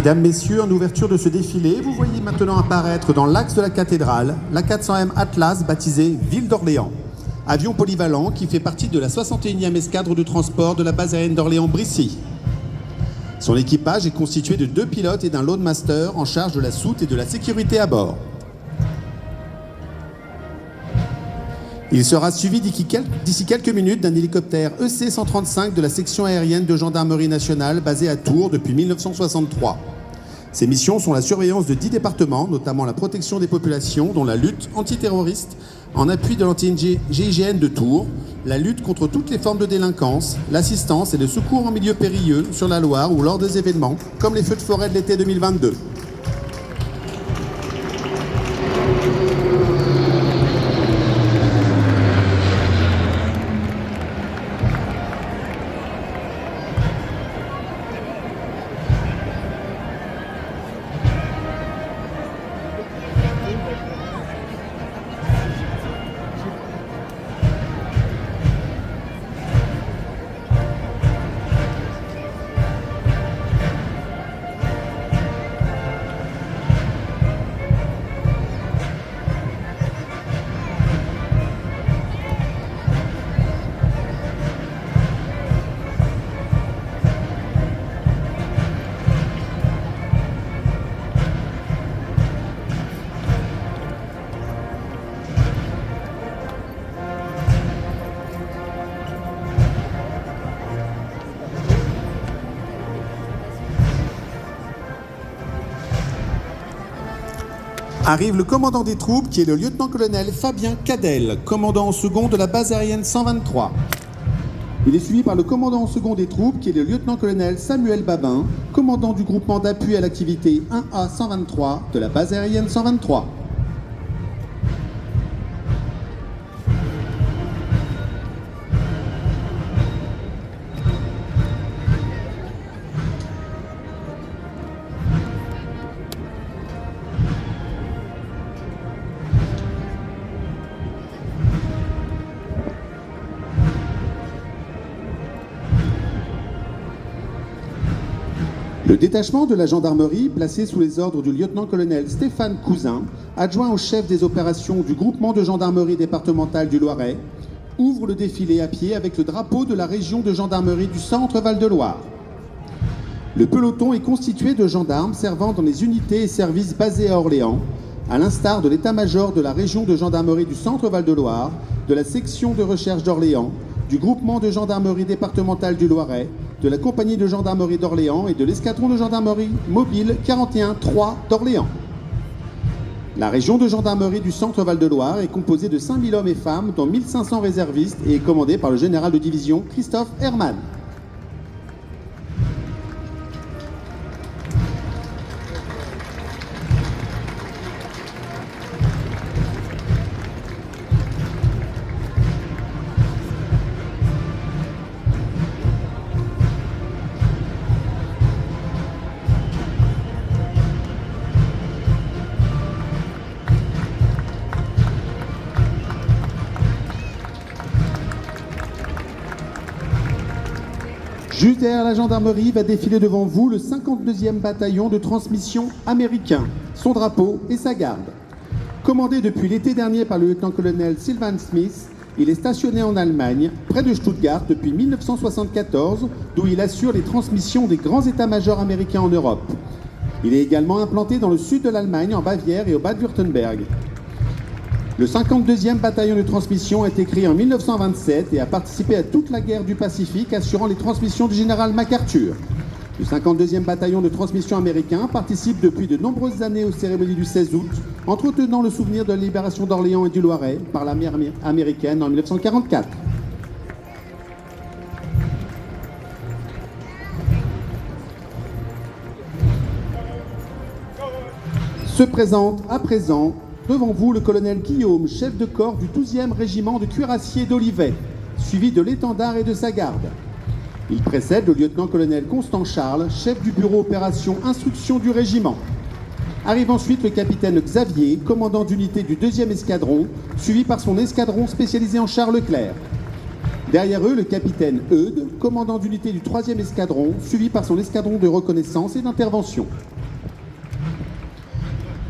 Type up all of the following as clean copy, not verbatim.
Mesdames, Messieurs, en ouverture de ce défilé, vous voyez maintenant apparaître dans l'axe de la cathédrale la 400M Atlas baptisée Ville d'Orléans. Avion polyvalent qui fait partie de la 61e escadre de transport de la base aérienne d'Orléans-Brissy. Son équipage est constitué de 2 pilotes et d'un loadmaster en charge de la soute et de la sécurité à bord. Il sera suivi d'ici quelques minutes d'un hélicoptère EC-135 de la section aérienne de gendarmerie nationale basée à Tours depuis 1963. Ses missions sont la surveillance de 10 départements, notamment la protection des populations, dont la lutte antiterroriste en appui de l'anti-GIGN de Tours, la lutte contre toutes les formes de délinquance, l'assistance et le secours en milieu périlleux sur la Loire ou lors des événements, comme les feux de forêt de l'été 2022. Arrive le commandant des troupes qui est le lieutenant-colonel Fabien Cadel, commandant en second de la base aérienne 123. Il est suivi par le commandant en second des troupes qui est le lieutenant-colonel Samuel Babin, commandant du groupement d'appui à l'activité 1A 123 de la base aérienne 123. Le détachement de la gendarmerie, placé sous les ordres du lieutenant-colonel Stéphane Cousin, adjoint au chef des opérations du groupement de gendarmerie départementale du Loiret, ouvre le défilé à pied avec le drapeau de la région de gendarmerie du Centre Val-de-Loire. Le peloton est constitué de gendarmes servant dans les unités et services basés à Orléans, à l'instar de l'état-major de la région de gendarmerie du Centre Val-de-Loire, de la section de recherche d'Orléans, du groupement de gendarmerie départementale du Loiret, de la compagnie de gendarmerie d'Orléans et de l'escadron de gendarmerie mobile 41-3 d'Orléans. La région de gendarmerie du Centre Val-de-Loire est composée de 5000 hommes et femmes, dont 1500 réservistes, et est commandée par le général de division Christophe Hermann. Juste derrière la gendarmerie va défiler devant vous le 52e bataillon de transmission américain, son drapeau et sa garde. Commandé depuis l'été dernier par le lieutenant-colonel Sylvan Smith, il est stationné en Allemagne, près de Stuttgart, depuis 1974, d'où il assure les transmissions des grands états-majors américains en Europe. Il est également implanté dans le sud de l'Allemagne, en Bavière et au Bade-Württemberg. Le 52e bataillon de transmission a été créé en 1927 et a participé à toute la guerre du Pacifique, assurant les transmissions du général MacArthur. Le 52e bataillon de transmission américain participe depuis de nombreuses années aux cérémonies du 16 août, entretenant le souvenir de la libération d'Orléans et du Loiret par l'armée américaine en 1944. Se présente à présent devant vous le colonel Guillaume, chef de corps du 12e régiment de cuirassiers d'Olivet, suivi de l'étendard et de sa garde. Il précède le lieutenant-colonel Constant Charles, chef du bureau opération instruction du régiment. Arrive ensuite le capitaine Xavier, commandant d'unité du 2e escadron, suivi par son escadron spécialisé en chars Leclerc. Derrière eux, le capitaine Eudes, commandant d'unité du 3e escadron, suivi par son escadron de reconnaissance et d'intervention.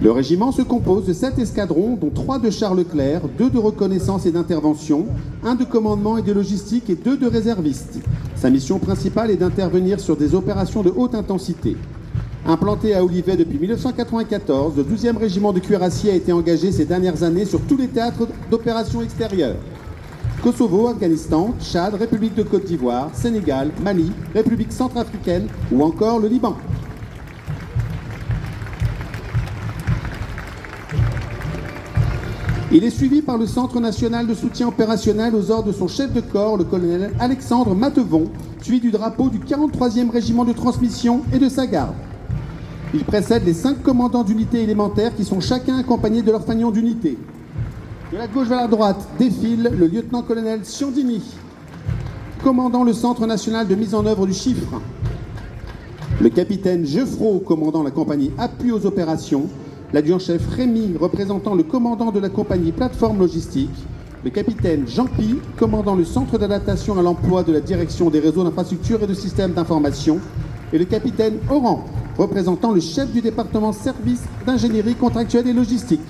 Le régiment se compose de 7 escadrons, dont 3 de chars Leclerc, 2 de reconnaissance et d'intervention, 1 de commandement et de logistique et 2 de réservistes. Sa mission principale est d'intervenir sur des opérations de haute intensité. Implanté à Olivet depuis 1994, le 12e régiment de cuirassiers a été engagé ces dernières années sur tous les théâtres d'opérations extérieures. Kosovo, Afghanistan, Tchad, République de Côte d'Ivoire, Sénégal, Mali, République centrafricaine ou encore le Liban. Il est suivi par le Centre national de soutien opérationnel aux ordres de son chef de corps, le colonel Alexandre Matevon, suivi du drapeau du 43e régiment de transmission et de sa garde. Il précède les 5 commandants d'unités élémentaires qui sont chacun accompagnés de leur fanion d'unité. De la gauche vers la droite défile le lieutenant-colonel Ciondini, commandant le Centre national de mise en œuvre du chiffre. Le capitaine Geoffreau, commandant la compagnie appui aux opérations. L'adjudant-chef Rémy, représentant le commandant de la compagnie plateforme logistique. Le capitaine Jean-Pi, commandant le centre d'adaptation à l'emploi de la direction des réseaux d'infrastructures et de systèmes d'information. Et le capitaine Oran, représentant le chef du département service d'ingénierie contractuelle et logistique.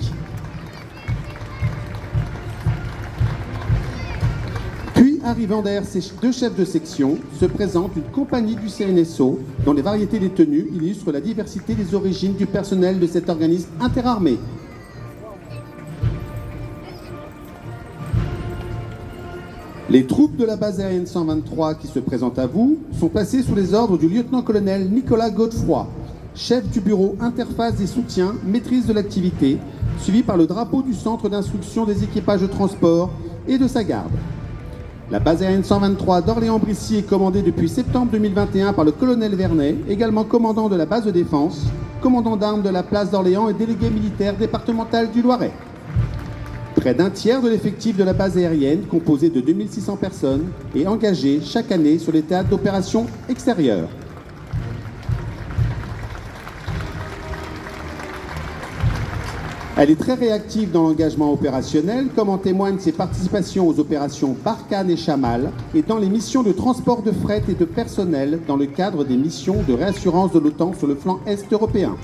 Puis, arrivant derrière ces 2 chefs de section, se présente une compagnie du CNSO dont les variétés des tenues illustrent la diversité des origines du personnel de cet organisme interarmé. Les troupes de la base aérienne 123 qui se présentent à vous sont placées sous les ordres du lieutenant-colonel Nicolas Godefroy, chef du bureau interface des soutiens, maîtrise de l'activité, suivi par le drapeau du centre d'instruction des équipages de transport et de sa garde. La base aérienne 123 d'Orléans-Brissy est commandée depuis septembre 2021 par le colonel Vernet, également commandant de la base de défense, commandant d'armes de la place d'Orléans et délégué militaire départemental du Loiret. Près d'un tiers de l'effectif de la base aérienne, composé de 2600 personnes, est engagé chaque année sur les théâtres d'opérations extérieures. Elle est très réactive dans l'engagement opérationnel, comme en témoignent ses participations aux opérations Barkhane et Chamal, et dans les missions de transport de fret et de personnel dans le cadre des missions de réassurance de l'OTAN sur le flanc est européen.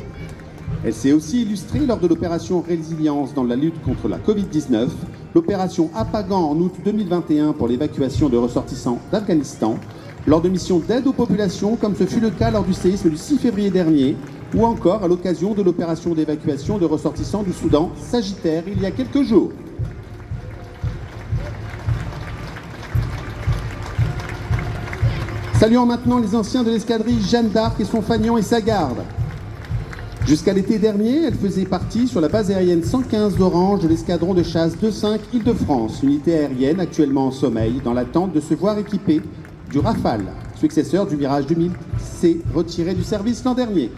Elle s'est aussi illustrée lors de l'opération Résilience dans la lutte contre la Covid-19, l'opération Apagan en août 2021 pour l'évacuation de ressortissants d'Afghanistan, lors de missions d'aide aux populations comme ce fut le cas lors du séisme du 6 février dernier, ou encore à l'occasion de l'opération d'évacuation de ressortissants du Soudan Sagittaire il y a quelques jours. Saluons maintenant les anciens de l'escadrille Jeanne d'Arc et son fanion et sa garde. Jusqu'à l'été dernier, elle faisait partie sur la base aérienne 115 d'Orange de l'escadron de chasse 2-5 Île-de-France, unité aérienne actuellement en sommeil, dans l'attente de se voir équipée du Rafale, successeur du Mirage 2000C retiré du service l'an dernier.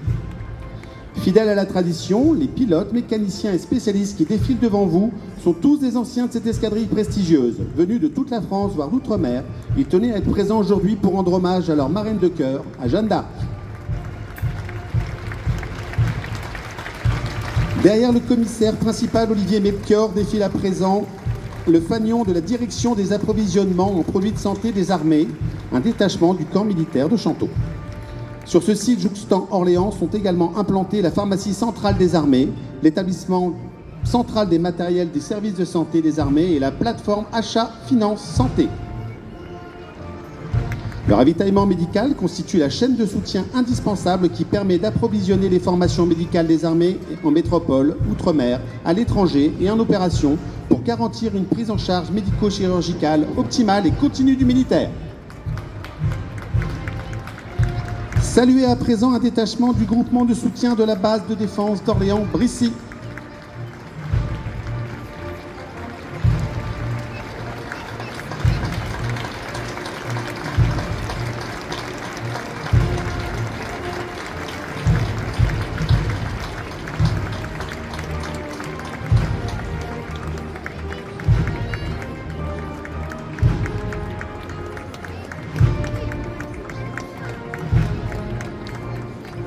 Fidèles à la tradition, les pilotes, mécaniciens et spécialistes qui défilent devant vous sont tous des anciens de cette escadrille prestigieuse, venus de toute la France, voire d'outre-mer. Ils tenaient à être présents aujourd'hui pour rendre hommage à leur marraine de cœur, à Jeanne d'Arc. Derrière le commissaire principal Olivier Melchior défile à présent le fanion de la direction des approvisionnements en produits de santé des armées, un détachement du camp militaire de Chanteau. Sur ce site jouxtant Orléans sont également implantés la pharmacie centrale des armées, l'établissement central des matériels des services de santé des armées et la plateforme achat finance santé. Le ravitaillement médical constitue la chaîne de soutien indispensable qui permet d'approvisionner les formations médicales des armées en métropole, outre-mer, à l'étranger et en opération pour garantir une prise en charge médico-chirurgicale optimale et continue du militaire. Saluez à présent un détachement du groupement de soutien de la base de défense d'Orléans-Brissy.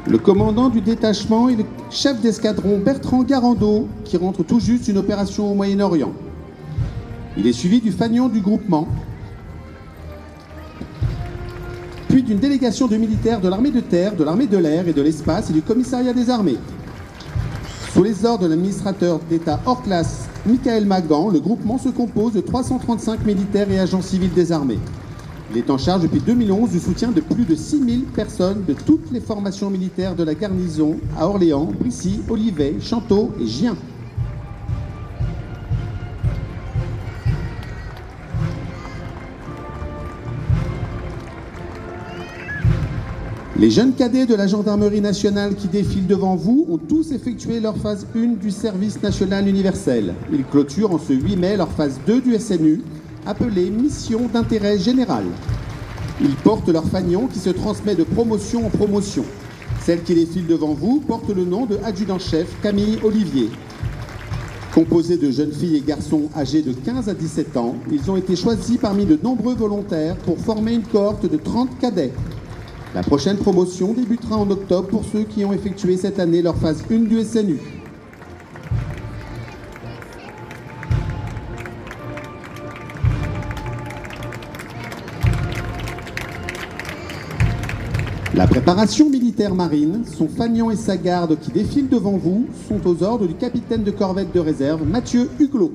Le commandant du détachement est le chef d'escadron Bertrand Garando, qui rentre tout juste d'une opération au Moyen-Orient. Il est suivi du fanion du groupement, puis d'une délégation de militaires de l'armée de terre, de l'armée de l'air et de l'espace et du commissariat des armées. Sous les ordres de l'administrateur d'État hors classe, Michael Magan, le groupement se compose de 335 militaires et agents civils des armées. Il est en charge depuis 2011 du soutien de plus de 6000 personnes de toutes les formations militaires de la garnison à Orléans, Brissy, Olivet, Chanteau et Gien. Les jeunes cadets de la gendarmerie nationale qui défilent devant vous ont tous effectué leur phase 1 du service national universel. Ils clôturent en ce 8 mai leur phase 2 du SNU, appelée Mission d'intérêt général. Ils portent leur fanion qui se transmet de promotion en promotion. Celle qui défile devant vous porte le nom de adjudant-chef Camille Olivier. Composés de jeunes filles et garçons âgés de 15 à 17 ans, ils ont été choisis parmi de nombreux volontaires pour former une cohorte de 30 cadets. La prochaine promotion débutera en octobre pour ceux qui ont effectué cette année leur phase 1 du SNU. La préparation militaire marine, son fanion et sa garde qui défilent devant vous sont aux ordres du capitaine de corvette de réserve Mathieu Huglot.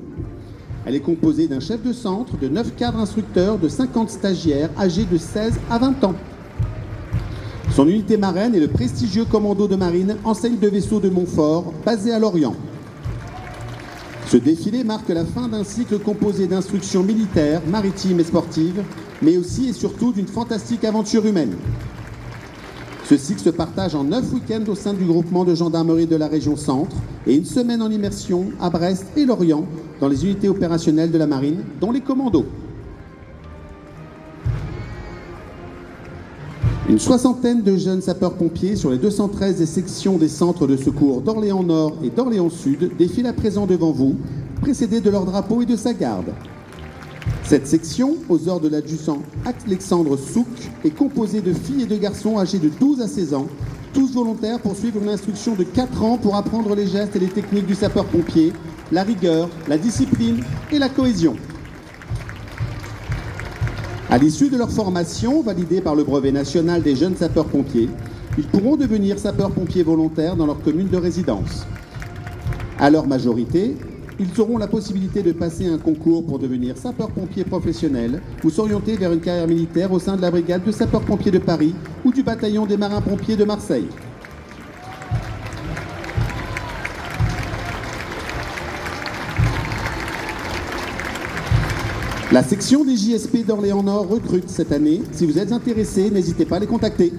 Elle est composée d'un chef de centre, de 9 cadres instructeurs, de 50 stagiaires âgés de 16 à 20 ans. Son unité marraine est le prestigieux commando de marine enseigne de vaisseau de Montfort, basé à Lorient. Ce défilé marque la fin d'un cycle composé d'instructions militaires, maritimes et sportives, mais aussi et surtout d'une fantastique aventure humaine. Ce cycle se partage en 9 week-ends au sein du groupement de gendarmerie de la région Centre et une semaine en immersion à Brest et Lorient dans les unités opérationnelles de la marine, dont les commandos. Une soixantaine de jeunes sapeurs-pompiers sur les 213 des sections des centres de secours d'Orléans Nord et d'Orléans Sud défilent à présent devant vous, précédés de leur drapeau et de sa garde. Cette section, aux ordres de l'adjudant Alexandre Souk, est composée de filles et de garçons âgés de 12 à 16 ans, tous volontaires pour suivre une instruction de 4 ans pour apprendre les gestes et les techniques du sapeur-pompier, la rigueur, la discipline et la cohésion. À l'issue de leur formation, validée par le brevet national des jeunes sapeurs-pompiers, ils pourront devenir sapeurs-pompiers volontaires dans leur commune de résidence. À leur majorité, ils auront la possibilité de passer un concours pour devenir sapeurs-pompiers professionnels ou s'orienter vers une carrière militaire au sein de la brigade de sapeurs-pompiers de Paris ou du bataillon des marins-pompiers de Marseille. La section des JSP d'Orléans Nord recrute cette année. Si vous êtes intéressés, n'hésitez pas à les contacter.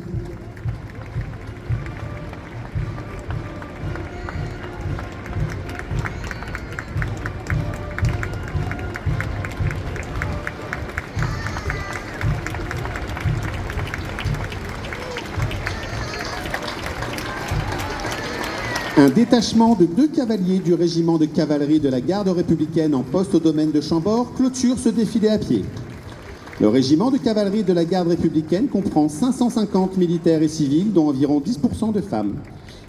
Un détachement de 2 cavaliers du régiment de cavalerie de la garde républicaine en poste au domaine de Chambord clôture ce défilé à pied. Le régiment de cavalerie de la garde républicaine comprend 550 militaires et civils, dont environ 10% de femmes.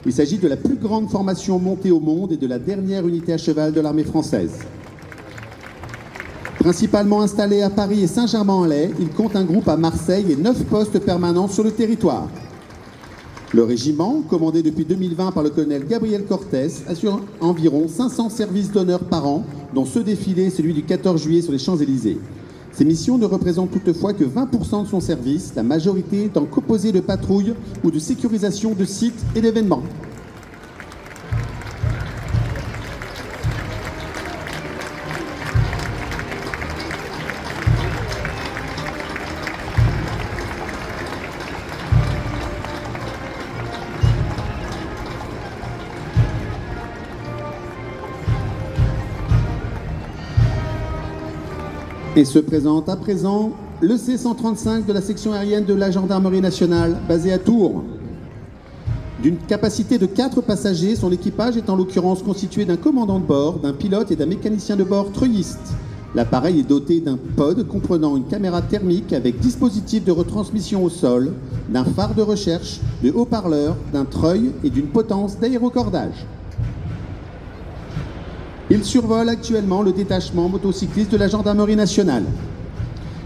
Il s'agit de la plus grande formation montée au monde et de la dernière unité à cheval de l'armée française. Principalement installé à Paris et Saint-Germain-en-Laye, il compte un groupe à Marseille et 9 postes permanents sur le territoire. Le régiment, commandé depuis 2020 par le colonel Gabriel Cortés, assure environ 500 services d'honneur par an, dont ce défilé, celui du 14 juillet sur les Champs-Élysées. Ces missions ne représentent toutefois que 20% de son service, la majorité étant composée de patrouilles ou de sécurisation de sites et d'événements. Et se présente à présent le C-135 de la section aérienne de la gendarmerie nationale, basée à Tours. D'une capacité de 4 passagers, son équipage est en l'occurrence constitué d'un commandant de bord, d'un pilote et d'un mécanicien de bord treuilliste. L'appareil est doté d'un pod comprenant une caméra thermique avec dispositif de retransmission au sol, d'un phare de recherche, de haut-parleurs, d'un treuil et d'une potence d'aérocordage. Il survole actuellement le détachement motocycliste de la gendarmerie nationale.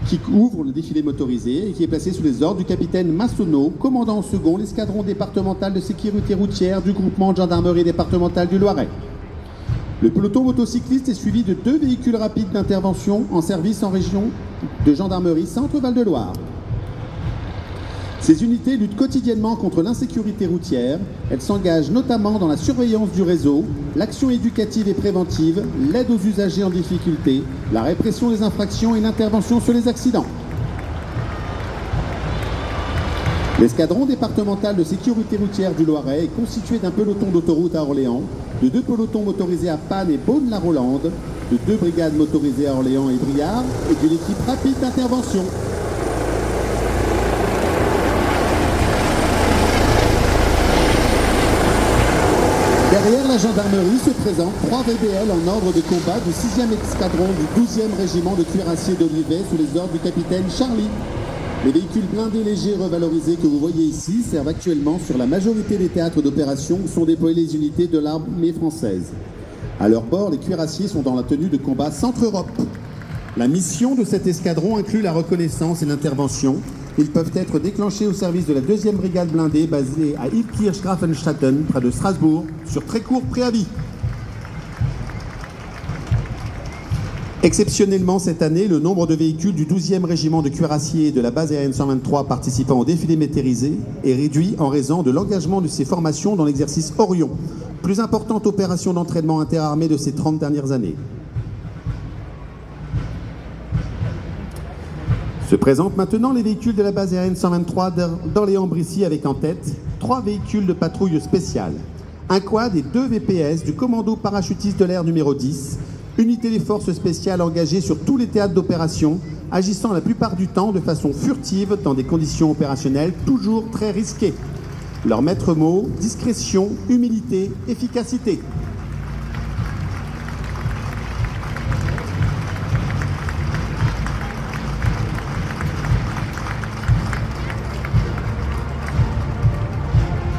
qui ouvre le défilé motorisé et qui est placé sous les ordres du capitaine Massonneau, commandant en second l'escadron départemental de sécurité routière du groupement de gendarmerie départementale du Loiret. Le peloton motocycliste est suivi de 2 véhicules rapides d'intervention en service en région de gendarmerie Centre-Val de Loire. Ces unités luttent quotidiennement contre l'insécurité routière. Elles s'engagent notamment dans la surveillance du réseau, l'action éducative et préventive, l'aide aux usagers en difficulté, la répression des infractions et l'intervention sur les accidents. L'escadron départemental de sécurité routière du Loiret est constitué d'un peloton d'autoroute à Orléans, de 2 pelotons motorisés à Panne et Beaune-la-Rolande, de 2 brigades motorisées à Orléans et Briard et d'une équipe rapide d'intervention. Derrière la gendarmerie se présentent 3 VBL en ordre de combat du 6e escadron du 12e régiment de cuirassiers d'Olivet sous les ordres du capitaine Charlie. Les véhicules blindés légers revalorisés que vous voyez ici servent actuellement sur la majorité des théâtres d'opération où sont déployées les unités de l'armée française. À leur bord, les cuirassiers sont dans la tenue de combat Centre-Europe. La mission de cet escadron inclut la reconnaissance et l'intervention. Ils peuvent être déclenchés au service de la 2e brigade blindée basée à Ilkirch-Grafenstatten, près de Strasbourg, sur très court préavis. Exceptionnellement, cette année, le nombre de véhicules du 12e régiment de cuirassiers et de la base aérienne 123 participant au défilé métairisé est réduit en raison de l'engagement de ces formations dans l'exercice Orion, plus importante opération d'entraînement interarmée de ces 30 dernières années. Se présentent maintenant les véhicules de la base aérienne 123 d'Orléans-Brissy avec en tête 3 véhicules de patrouille spéciale, un quad et 2 VPS du commando parachutiste de l'air numéro 10, unité des forces spéciales engagées sur tous les théâtres d'opération, agissant la plupart du temps de façon furtive dans des conditions opérationnelles toujours très risquées. Leur maître mot, discrétion, humilité, efficacité.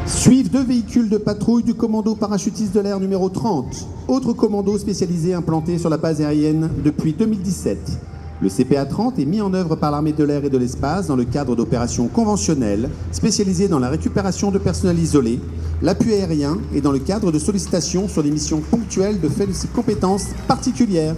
Suivent 2 véhicules de patrouille du commando parachutiste de l'air numéro 30, autre commando spécialisé implanté sur la base aérienne depuis 2017. Le CPA-30 est mis en œuvre par l'armée de l'air et de l'espace dans le cadre d'opérations conventionnelles spécialisées dans la récupération de personnel isolé, l'appui aérien et dans le cadre de sollicitations sur des missions ponctuelles de fait de ses compétences particulières.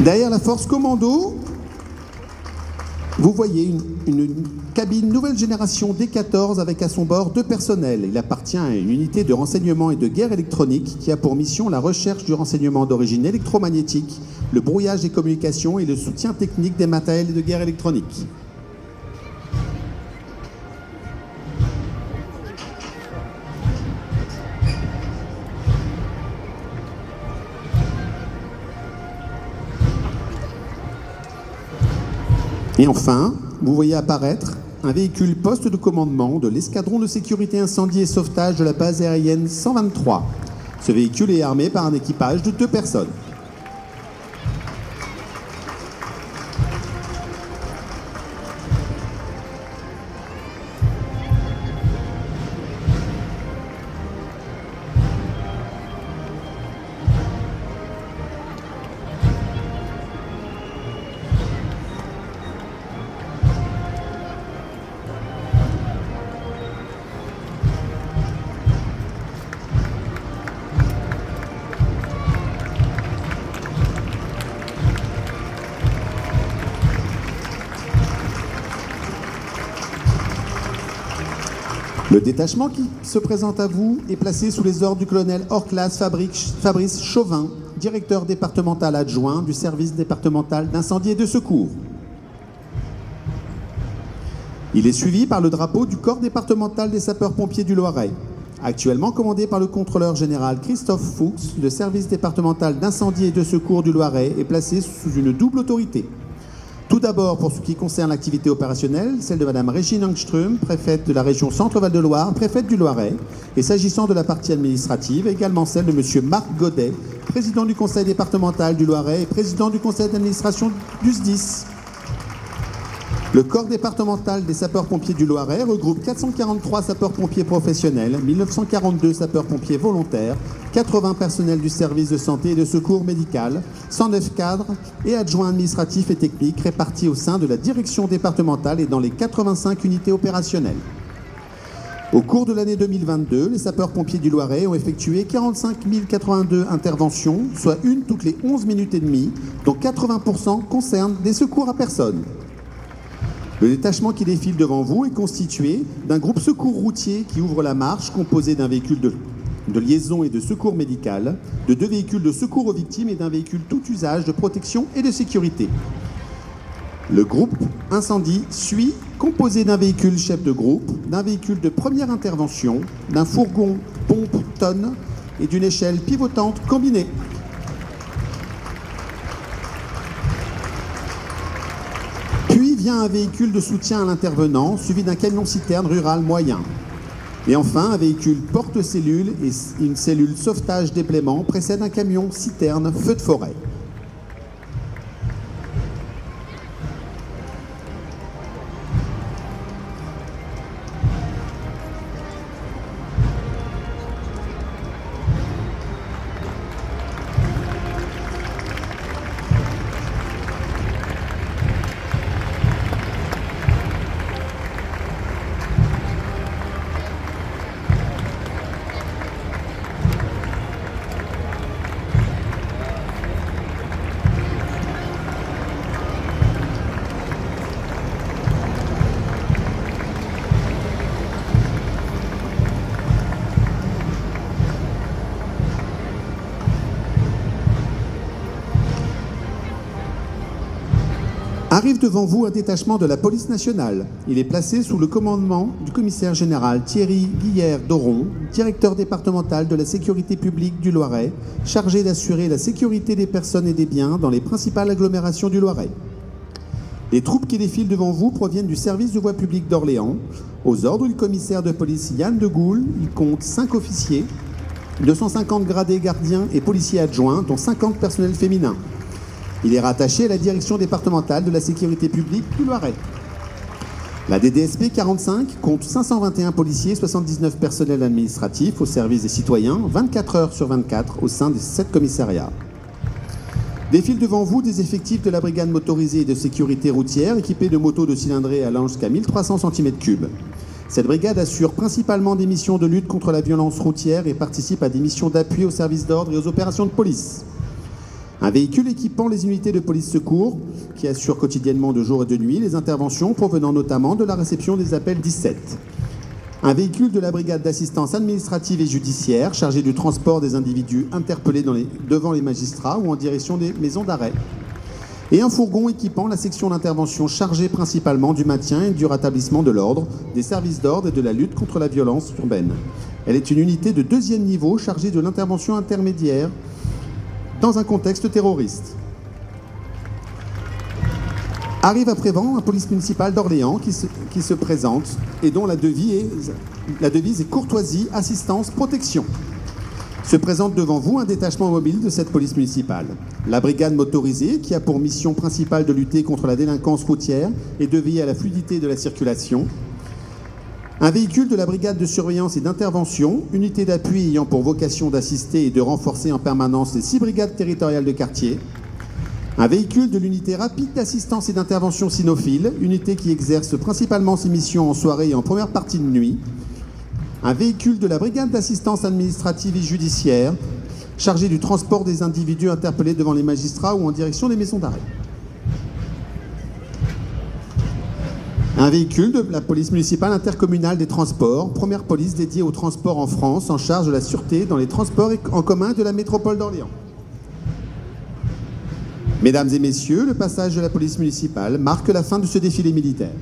Derrière la force commando, vous voyez une cabine nouvelle génération D14 avec à son bord 2 personnels. Il appartient à une unité de renseignement et de guerre électronique qui a pour mission la recherche du renseignement d'origine électromagnétique, le brouillage des communications et le soutien technique des matériels de guerre électronique. Et enfin, vous voyez apparaître un véhicule poste de commandement de l'escadron de sécurité incendie et sauvetage de la base aérienne 123. Ce véhicule est armé par un équipage de 2 personnes. Le détachement qui se présente à vous est placé sous les ordres du colonel hors classe Fabrice Chauvin, directeur départemental adjoint du service départemental d'incendie et de secours. Il est suivi par le drapeau du corps départemental des sapeurs-pompiers du Loiret, actuellement commandé par le contrôleur général Christophe Fuchs. Le service départemental d'incendie et de secours du Loiret est placé sous une double autorité. Tout d'abord, pour ce qui concerne l'activité opérationnelle, celle de Mme Régine Engström, préfète de la région Centre-Val de Loire, préfète du Loiret, et s'agissant de la partie administrative, également celle de M. Marc Godet, président du conseil départemental du Loiret et président du conseil d'administration du SDIS. Le corps départemental des sapeurs-pompiers du Loiret regroupe 443 sapeurs-pompiers professionnels, 1942 sapeurs-pompiers volontaires, 80 personnels du service de santé et de secours médical, 109 cadres et adjoints administratifs et techniques répartis au sein de la direction départementale et dans les 85 unités opérationnelles. Au cours de l'année 2022, les sapeurs-pompiers du Loiret ont effectué 45 082 interventions, soit une toutes les 11 minutes et demie, dont 80% concernent des secours à personne. Le détachement qui défile devant vous est constitué d'un groupe secours routier qui ouvre la marche, composé d'un véhicule de liaison et de secours médical, de 2 véhicules de secours aux victimes et d'un véhicule tout usage de protection et de sécurité. Le groupe incendie suit, composé d'un véhicule chef de groupe, d'un véhicule de première intervention, d'un fourgon pompe-tonne et d'une échelle pivotante combinée. Puis vient un véhicule de soutien à l'intervenant, suivi d'un camion-citerne rural moyen. Et enfin, un véhicule porte-cellule et une cellule sauvetage-déblaiement précèdent un camion-citerne feu de forêt. Arrive devant vous un détachement de la police nationale. Il est placé sous le commandement du commissaire général Thierry Guillère-Doron, directeur départemental de la sécurité publique du Loiret, chargé d'assurer la sécurité des personnes et des biens dans les principales agglomérations du Loiret. Les troupes qui défilent devant vous proviennent du service de voie publique d'Orléans. Aux ordres du commissaire de police Yann de Goulle, il compte 5 officiers, 250 gradés gardiens et policiers adjoints, dont 50 personnels féminins. Il est rattaché à la direction départementale de la sécurité publique du Loiret. La DDSP 45 compte 521 policiers, 79 personnels administratifs au service des citoyens, 24 heures sur 24 au sein des 7 commissariats. Défilent devant vous des effectifs de la brigade motorisée et de sécurité routière équipés de motos de cylindrée allant jusqu'à 1300 cm3. Cette brigade assure principalement des missions de lutte contre la violence routière et participe à des missions d'appui aux services d'ordre et aux opérations de police. Un véhicule équipant les unités de police secours qui assure quotidiennement de jour et de nuit les interventions provenant notamment de la réception des appels 17. Un véhicule de la brigade d'assistance administrative et judiciaire chargé du transport des individus interpellés devant les magistrats ou en direction des maisons d'arrêt. Et un fourgon équipant la section d'intervention chargée principalement du maintien et du rétablissement de l'ordre, des services d'ordre et de la lutte contre la violence urbaine. Elle est une unité de 2e niveau chargée de l'intervention intermédiaire dans un contexte terroriste. Arrive à Prévent un police municipal d'Orléans qui se présente et dont la devise est courtoisie, assistance, protection. Se présente devant vous un détachement mobile de cette police municipale. La brigade motorisée qui a pour mission principale de lutter contre la délinquance routière et de veiller à la fluidité de la circulation. Un véhicule de la brigade de surveillance et d'intervention, unité d'appui ayant pour vocation d'assister et de renforcer en permanence les 6 brigades territoriales de quartier. Un véhicule de l'unité rapide d'assistance et d'intervention cynophile, unité qui exerce principalement ses missions en soirée et en première partie de nuit. Un véhicule de la brigade d'assistance administrative et judiciaire, chargé du transport des individus interpellés devant les magistrats ou en direction des maisons d'arrêt. Un véhicule de la police municipale intercommunale des transports, première police dédiée au transport en France, en charge de la sûreté dans les transports en commun de la métropole d'Orléans. Mesdames et messieurs, le passage de la police municipale marque la fin de ce défilé militaire.